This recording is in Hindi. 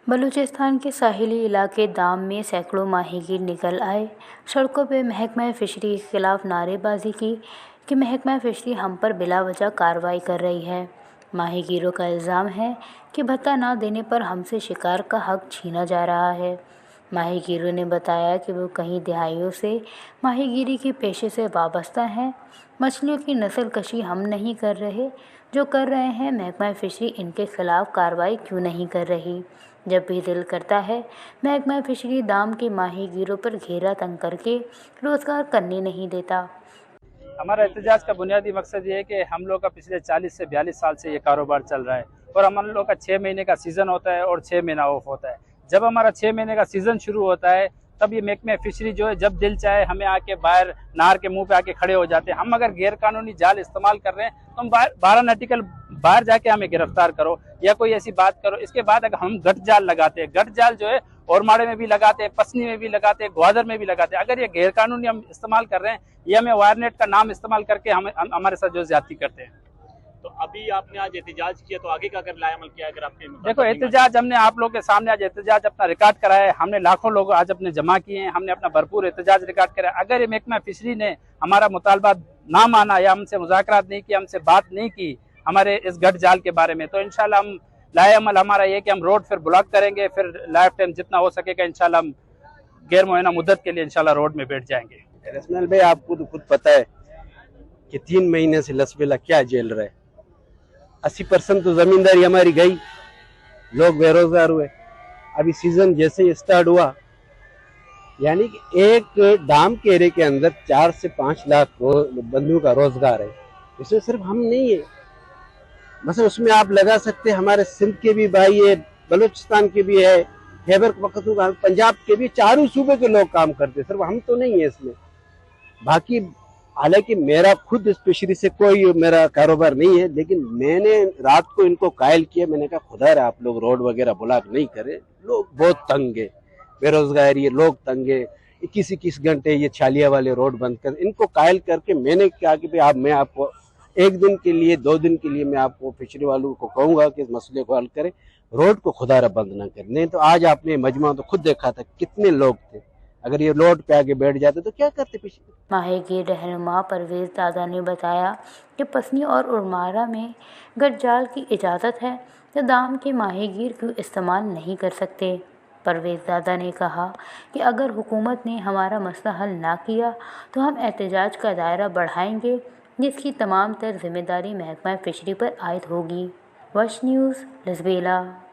बलूचिस्तान के साहिली इलाके दाम में सैकड़ों माहीगीर निकल आए। सड़कों पर महकमा फ़िशरी के खिलाफ नारेबाजी की कि महकमा फ़िशरी हम पर बिलावजह कार्रवाई कर रही है। माहीगीरों का इल्ज़ाम है कि भत्ता ना देने पर हमसे शिकार का हक छीना जा रहा है। माहीगीरों ने बताया कि वो कई दिहाइयों से माहीगीरी के पेशे से वाबस्ता हैं। मछलियों की नस्ल कशी हम नहीं कर रहे, जो कर रहे हैं महकमा फ़िशरी इनके खिलाफ कार्रवाई क्यों नहीं कर रही। जब भी दिल करता है महकमा फ़िशरी दाम के माहीगीरों पर घेरा तंग करके रोज़गार करने नहीं देता। हमारा एहतजाज का बुनियादी मकसद ये है कि हम लोग का पिछले 40 से 42 साल से ये कारोबार चल रहा है और हम लोग का 6 महीने का सीज़न होता है और 6 महीना ऑफ होता है। जब हमारा 6 महीने का सीज़न शुरू होता है तब ये महकमे फ़िशरी जो है जब दिल चाहे हमें आके बाहर नहर के मुंह पे आके खड़े हो जाते हैं। हम अगर गैर कानूनी जाल इस्तेमाल कर रहे हैं तो हम 12 नाटिकल बाहर जाके हमें गिरफ्तार करो या कोई ऐसी बात करो। इसके बाद अगर हम गट जाल लगाते हैं, गट जाल जो है औरमाड़े में भी लगाते हैं, पसनी में भी लगाते हैं, ग्वादर में भी लगाते हैं। अगर ये गैर कानूनी हम इस्तेमाल कर रहे हैं, ये हमें वायरनेट का नाम इस्तेमाल करके हमारे साथ जो ज्यादती करते हैं। तो अभी आपने आज एहतजाज किया, तो आगे का अगर लायामल किया अगर आपके देखो एहतजाज हमने आप लोगों के सामने आज एहतजाज अपना रिकॉर्ड करा है। हमने लाखों लोग आज अपने जमा किए हैं, हमने अपना भरपूर एहतजाज रिकॉर्ड करा है। अगर ये महकमा फ़िशरी ने हमारा मुतालबा ना माना या हमसे मुज़ाकरात नहीं किया, हमसे बात नहीं की हमारे इस गट जाल के बारे में, तो इंशाल्लाह हम लायामल हमारा ये कि हम रोड फिर ब्लॉक करेंगे। फिर लाइफ टाइम जितना हो सकेगा इंशाल्लाह हम गैर मुआयना मुद्दत के लिए इंशाल्लाह रोड में बैठ जाएंगे। रसमल भाई, आपको तो खुद पता है कि 3 महीने से लसबेला क्या झेल रहा है। 80% तो जमींदारी हमारी गई, लोग बेरोजगार हुए। अभी सीजन जैसे स्टार्ट हुआ, यानी कि एक दाम के एरिया के अंदर 4 से 5 लाख बंदियों का रोजगार है। इसमें सिर्फ हम नहीं है, मतलब उसमें आप लगा सकते हैं हमारे सिंध के भी भाई है, बलूचिस्तान के भी है, खैबर पख्तूनख्वा, पंजाब के भी, चारों सूबे के लोग काम करते हैं, सिर्फ हम तो नहीं है इसमें। बाकी हालांकि मेरा खुद इस फिशरी से कोई मेरा कारोबार नहीं है, लेकिन मैंने रात को इनको कायल किया। मैंने कहा खुदा रहा आप लोग रोड वगैरह ब्लॉक नहीं करे, लोग बहुत तंग है, बेरोजगारी है, लोग तंग है। 21-21 घंटे ये छालिया वाले रोड बंद कर, इनको कायल करके मैंने कहा कि भाई आप, मैं आपको 1 दिन के लिए 2 दिन के लिए मैं आपको फिशरी वालों को कहूंगा कि इस मसले को हल करें, रोड को खुदारा बंद ना करें। नहीं तो आज आपने मजमा तो खुद देखा था कितने लोग थे, अगर ये रोड पे आगे बैठ जाते तो क्या करते फिशरी। माहीगीर रहनुमा परवेज़ दादा ने बताया कि पसनी और उरमारा में गट जाल की इजाज़त है तो दाम के माहीगीर क्यों इस्तेमाल नहीं कर सकते। परवेज़ दादा ने कहा कि अगर हुकूमत ने हमारा मसला हल ना किया तो हम एहतजाज का दायरा बढ़ाएंगे, जिसकी तमाम तर जिम्मेदारी महकमा फ़िशरी पर आयद होगी। वश न्यूज़, लसबेला।